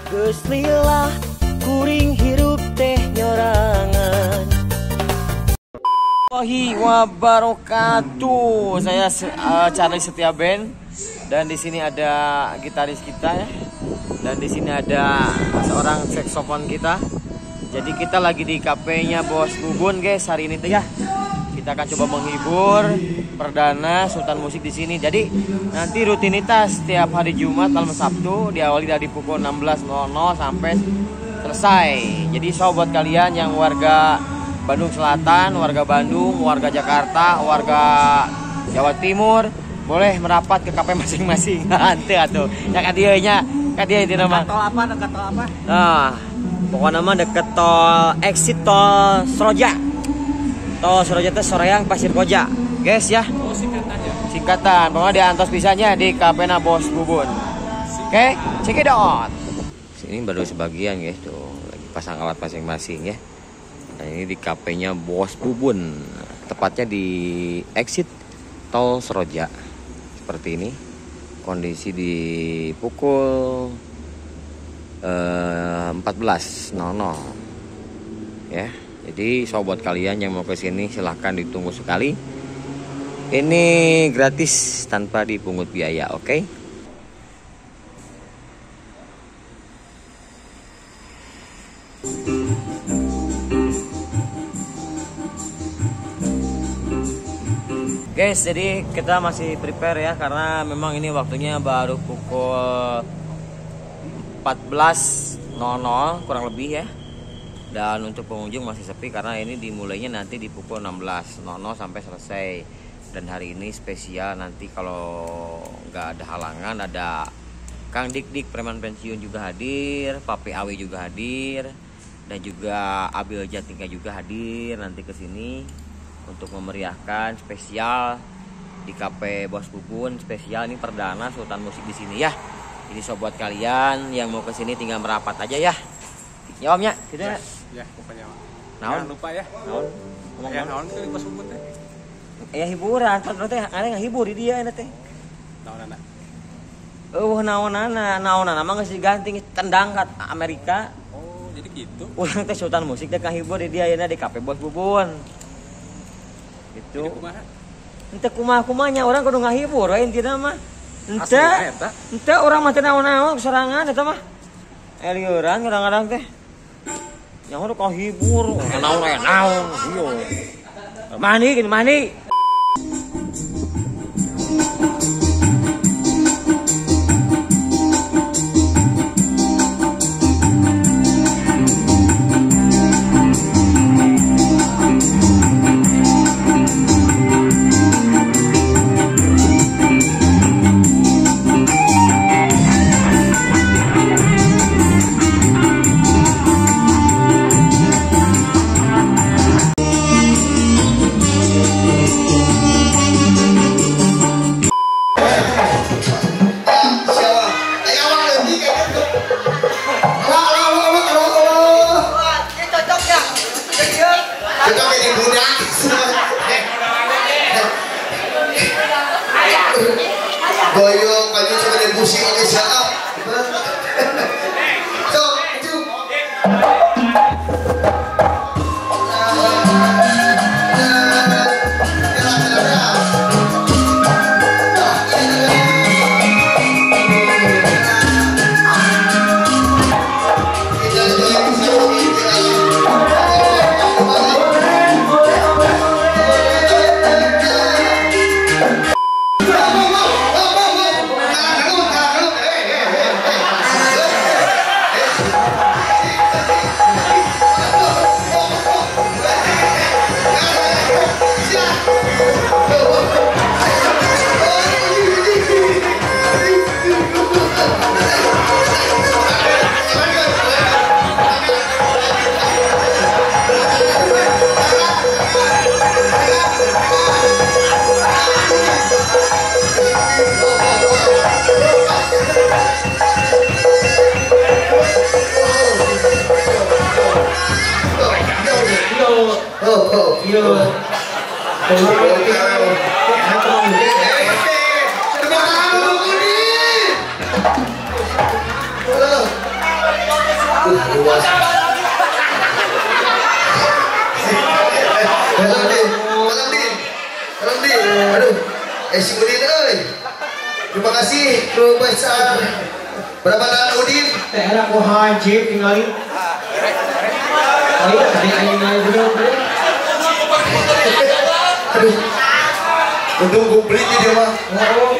Geus lila kuring hirup teh nyorangan. Wahi wabarakatuh. Saya Charlie Setia Band dan di sini ada gitaris kita ya. Dan di sini ada seorang saksofon kita. Jadi kita lagi di kafenya Bos Bubun guys hari ini tuh ya. Kita akan coba menghibur perdana Sultan Musik di sini. Jadi nanti rutinitas setiap hari Jumat malam Sabtu diawali dari pukul 16.00 sampai selesai. Jadi buat kalian yang warga Bandung Selatan, warga Bandung, warga Jakarta, warga Jawa Timur boleh merapat ke kafe masing-masing. Nanti atuh. Yang adieunya, itu nama. Tol apa? Dekat tol apa? Nah, pokoknya nama deket tol exit tol Seroja. Tol Seroja itu Soreang Pasir Koja, guys ya. Oh, singkatan ya. Singkatan, pokoknya di antos pisahnya di kafena Bos Bubun. Oke, check it out. Sini baru sebagian guys tuh, lagi pasang alat masing-masing ya. Nah ini di kafenya Bos Bubun, tepatnya di exit tol Seroja. Seperti ini kondisi di pukul 14.00 ya. Jadi buat kalian yang mau ke sini silahkan ditunggu sekali. Ini gratis tanpa dipungut biaya, oke? Guys, jadi kita masih prepare ya karena memang ini waktunya baru pukul 14.00 kurang lebih ya. Dan untuk pengunjung masih sepi karena ini dimulainya nanti di pukul 16.00 sampai selesai. Dan hari ini spesial, nanti kalau nggak ada halangan ada Kang Dik Dik preman pensiun juga hadir, Papi Awi juga hadir, dan juga Abil Jatingka juga hadir nanti ke sini untuk memeriahkan spesial di kafe Bos Bubun. Spesial ini perdana Sultan Musik di sini ya. Jadi buat kalian yang mau ke sini tinggal merapat aja ya. Ya Om ya, gitu ya. Ya, pokoknya. Naon? Jangan lupa ya. Naon? Ngomong Ya, naon? naon ke Bos Bubun teh? Ya hiburan, kan teh ada ngahibur di dia eta teh. Naon anak? Naonana mah geus diganti tendang ka Amerika. Oh, jadi gitu. Urang teh Sultan Musik teh ngahibur di dia ayeuna di kafe Bos Bubun. Gitu. Jadi kumaha? Henteu kumaha-kumanya urang kudu ngahibur we intina mah. Asli eta? Henteu urang mah teu naon-naon serangan eta mah. Liuran kadang-kadang teh. Yang udah kau hibur, naon, iyo. Mani. Boyong pagi coba debusi oke siap. So, itu. luas. Tolong din. Aduh. Si Udin euy. Terima kasih kru besar. Berapa tahun Udin? Tera ko haji tinggalin. Ayo, tinggalin dulu. Aduh. Untung kuplit dia mah.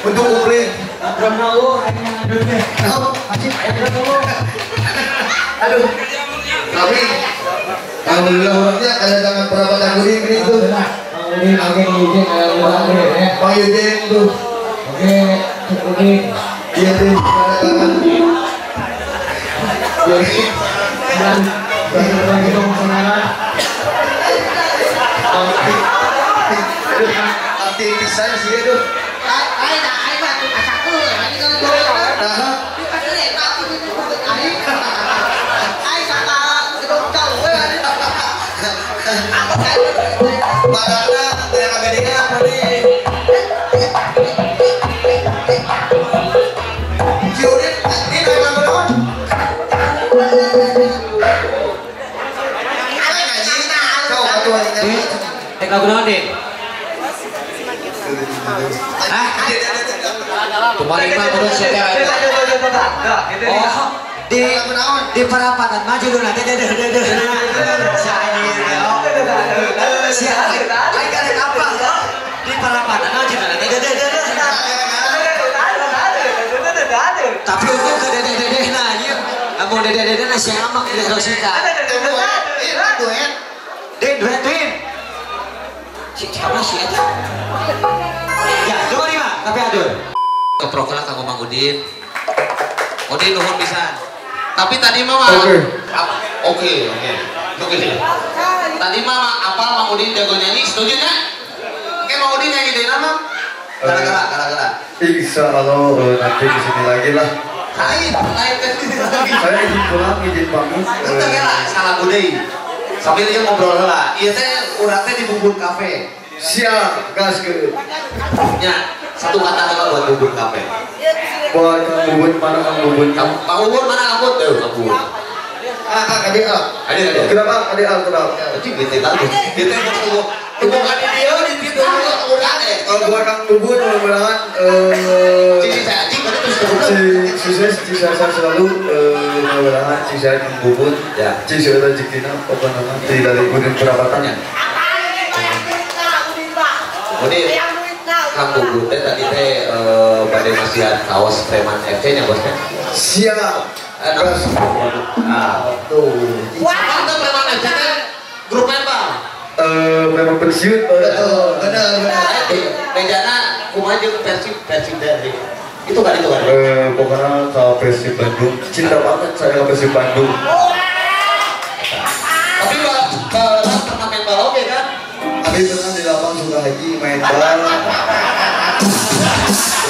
Untung kuplit. Abram dulu, hanya ada deh. Haji, Abram dulu. Aduh. Tapi alhamdulillah orangnya ada tangan perabatan Udin gitu. Ini pakai izin ada ya. Pak Yudin tuh. Oke, Udin. Iya deh, ada tangan. Dan bagi dong saudara. Aktivisan sih itu. Padahal yang agak dia apa nih? Judit, ini nama berapa? Saya ngaji, kau ketua ini. Lagu naon, Din? Hah? Kemarin mah menurut saya Oh, di perapatan maju dulu nanti deh. Siapa? Ayo kalian apa? Di perapatan maju dulu nanti deh. Tapi untuk ke deh nah, iya. Kamu deh nah siapa amak di Rosita? Duet. Siapa sih itu? Ya, coba nih mah, tapi aduh. Keprokelah kanggo Mang Udin. Udin nuhun pisan. Tapi tadi mah Oke. Tadi mah apal Mang Udin jago nyanyi, setuju nya? Oke, Mang Udin nyanyi deui nama? Gara-gara. Insya Allah nanti di sini lagi lah. Lain ke sini lagi. Saya izin pulang, izin pamit. Itu lah, salah budai. Sambil dia ngobrol lah. Iya teh urang teh di Bubur Cafe. Siap, gas ke. Ya, satu kata kalau buat Bubur Cafe. Buat Kang Bubun, mana Kang Bubun? Kang Bubur mana kamu? Kang Bubur. Adik A. Kenapa adik A? Kenapa? Cik gitu tadi. Gitu mau bukan dia di situ urang Kalau buat Kang Bubun, mudah-mudahan sukses selalu mudah-mudahan sukses Kang Bubun. Ya. Sukses rezekinya, apa namanya? Dari Udin perawatannya. Udin, Kang Bubun teh tadi teh pada masihan kaos Preman FC nya bosnya. Siap. Tuh. Wah. Itu Preman FC teh grup apa? Memang pensiun. Benar. Mejana kumaha jeung Persib dari. Itu kan. Pokoknya ke Persib Bandung. Cinta banget saya ke Persib Bandung. Tapi kalau pernah main bal oke kan? Abi pernah di lapang suka haji main bal.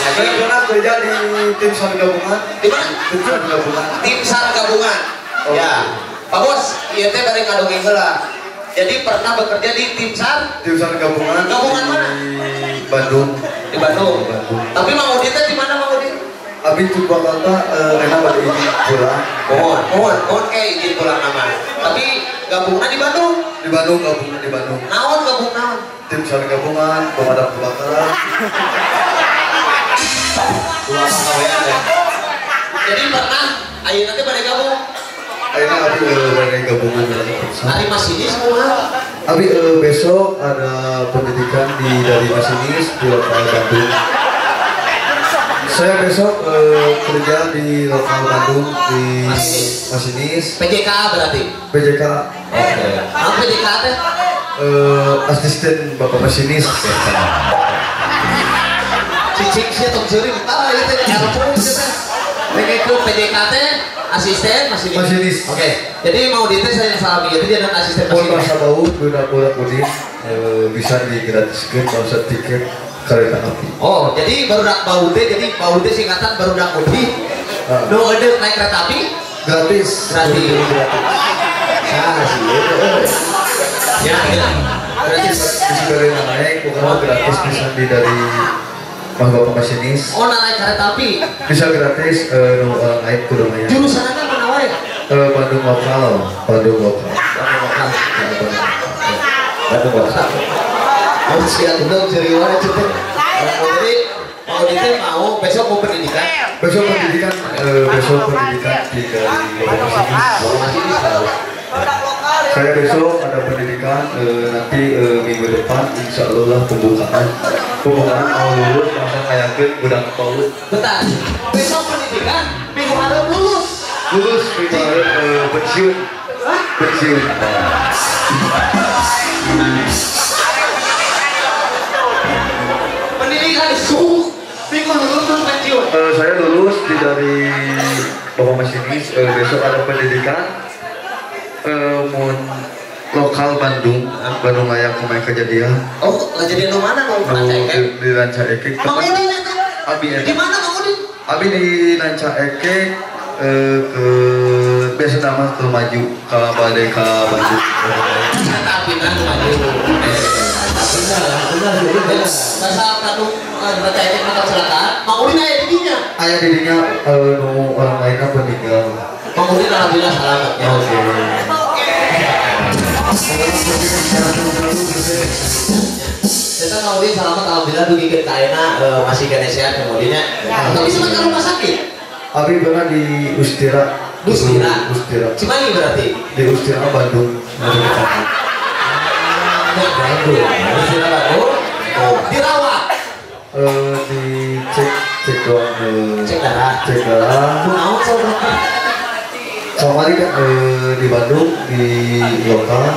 Saya pernah kerja di tim SAR gabungan. Di mana? Tim SAR gabungan. Tim SAR gabungan. Oh. Ya. Pak Bos, ieu teh bari kadongeng heula. Jadi pernah bekerja di tim SAR? Tim SAR gabungan. Gabungan mana? Di Bandung. Di Bandung. Tapi Mang Udin teh di mana Mang Udin? Abi coba kata enak pada ini pulang. Mohon izin pulang nama. Tapi gabungan di Bandung. Di Bandung gabungan di Bandung. Naon gabung naon? Tim SAR gabungan pemadam kebakaran. Jadi pernah ayeuna teh pada gabung. Akhirnya Abi dari gabungan dari Hari masinis semua. Abi besok ada pendidikan dari masinis di lokal Bandung. Saya besok kerja di lokal Bandung di masinis. PJK berarti. PJK. Oke. Apa PJK teh? Asisten bapak masinis. Cicing sih tong seuring tah ieu teh telepon ieu teh. Begitu PJK teh asisten masinis. Oke. Jadi mau di teh saya salami itu dia dan asisten Pun masinis. masa bau budak-budak Udin bisa digratiskan masa tiket kereta api. Oh, jadi barudak baude, jadi baude singkatan barudak Udin. Nu eudeuh naik kereta api Gratis. gratis. Nah, sih itu. Ya, Gratis. Bisa dari naik, pokoknya gratis bisa dari bapak masinis. oh naik kereta api. Bisa gratis naik ke lumayan. Jurusanana mana wae? Bandung lokal. Mau siap dong jadi mana cepet. Jadi mau itu mau besok mau pendidikan. Besok pendidikan di saya besok ada pendidikan nanti minggu depan insya Allah pembukaan mau lulus langsung kayakin gudang paut. Bentar, besok pendidikan minggu harap lulus Minggu harap pensiun. Pendidikan suh minggu lulus pensiun. Saya lulus dari Bapak Masinis. Besok ada pendidikan lokal Bandung layak pemain kejadian. Oh, kejadian lu mana mau Ranca Ekek? Di Ranca Ekek. Mau ini Abi di mana Mang Udin? Abi di Ranca Ekek ke biasa nama ke maju ke Badai ke Bandung. Tapi kan maju. Masa Bandung Ranca Ekek mata kecelakaan, Mang Udin aya di dinya. Ayah dirinya orang lainnya meninggal. Mang Udin alhamdulillah selamat ya. Kita Mang Udin selamat alhamdulillah dugi ke kaena masih kena sehat kemudiannya. Tapi sempat ke rumah sakit. Abi pernah di Ustira. Cimahi berarti. Di Ustira Bandung. Ustira Bandung. Dirawat. Cek doang. Cek darah. Kunaon soalnya. Kemarin kan di Bandung di lokal.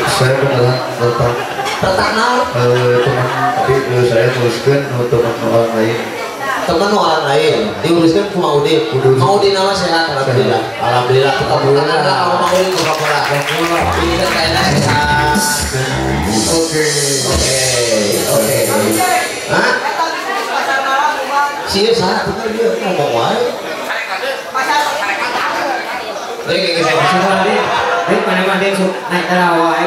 Saya beneran retak teman, tapi saya teruskan teman orang lain. Teman orang lain diuruskan ke Mang Udin. Mang Udin nama sehat alhamdulillah. Alhamdulillah kita bukan kalau Mang Udin pura-pura. Ini kan kayaknya sehat. Oke. Hah? Siap sahat bener dia ngomong wae. Naik terawa,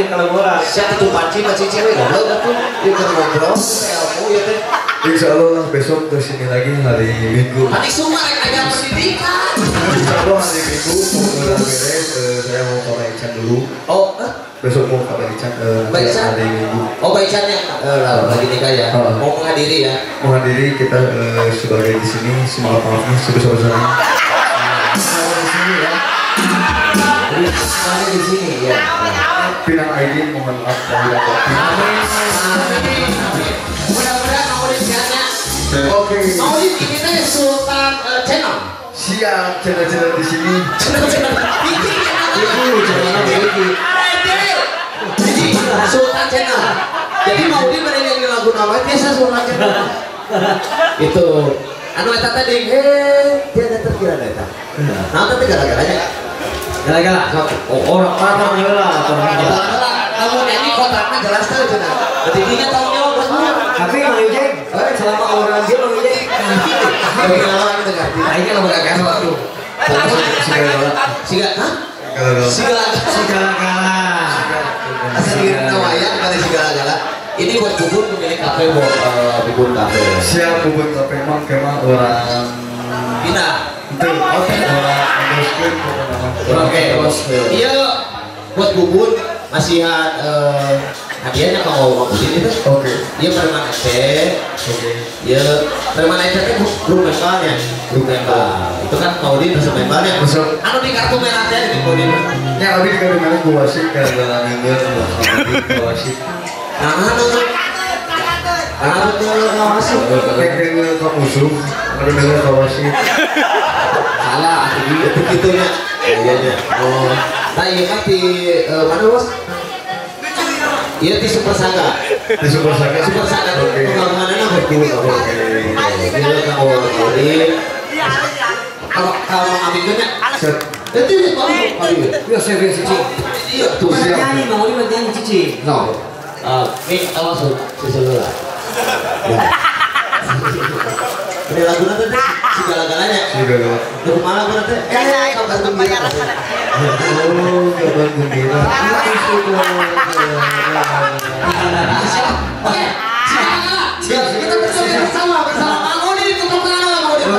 kalau bola. Siapa tuh panci masih cewek goblok atuh. Dia keur ngobrol, ilmu ya teh. Insya Allah besok ke sini lagi hari Minggu. Adik semua ada pendidikan. Insya Allah hari Minggu udah beres. Saya mau ke Baikcan dulu. Oh, Besok mau ke Baikcan hari Minggu. Oh Baikcan yang lagi nikah ya. Mau menghadiri ya. Menghadiri kita sebagai di sini semua maafnya sebesar-besarnya. Di sini ya. Pinang Aidin mohon maaf lahir batin. Mudah-mudahan mau sehatnya. Oke. Mau ini teh Sultan Channel. Siap channel-channel di sini. Channel. Jadi Sultan Channel. Jadi mau di mana nyanyi lagu nama biasa Sultan Channel. Itu anu eta tadi dia terkira eta. Nah tapi gara-garanya Orang lah. kamu nyanyi kontraknya jelas tuh cina. Ketingginya tahun jawab betul. Tapi Mang Ijeng, selama orang dia Mang Ijeng. Bagi lawan itu kan. Akhirnya lo gak kasih waktu. Sigala-gala. Asal nawayang kali sigala-gala. Ini buat Bubun pemilik kafe Bubun Kafe. Siap Bubun Kafe kemang orang Bina. Betul. Oke. Iya buat Bubun masih hadiahnya kalau mau Udin itu. Oke. Dia preman FC. Oke. Dia preman FC itu grup membernya. Grup member. Itu kan mau Udin masuk membernya. Masuk. Anu di kartu merahnya di Udin. Ya abi di kartu merah gua wasit karena mingguan gua wasit. Nah, betul wasit. Kayak ke musuh. Ada dengar ke wasit. Salah, itu begitunya. Iya. Oh, nah iya kan di mana bos? Iya di Super Saga. Di Super Saga. Super Saga tuh pengembangannya berdua. Ini kamu Udin. Kalau ambilnya, itu baru. Ya saya versi cici. Iya tuh. Nyanyi Mang Udin nyanyi cici. No. Ini awas sesuatu lah. Ini lagu nanti segala-galanya. Segala. Di mana aku nanti? Kabar gembira. Oh, kabar gembira. Oke, segala-gala. Kita bersama Mang Udin untuk pengenalan Mang Udin.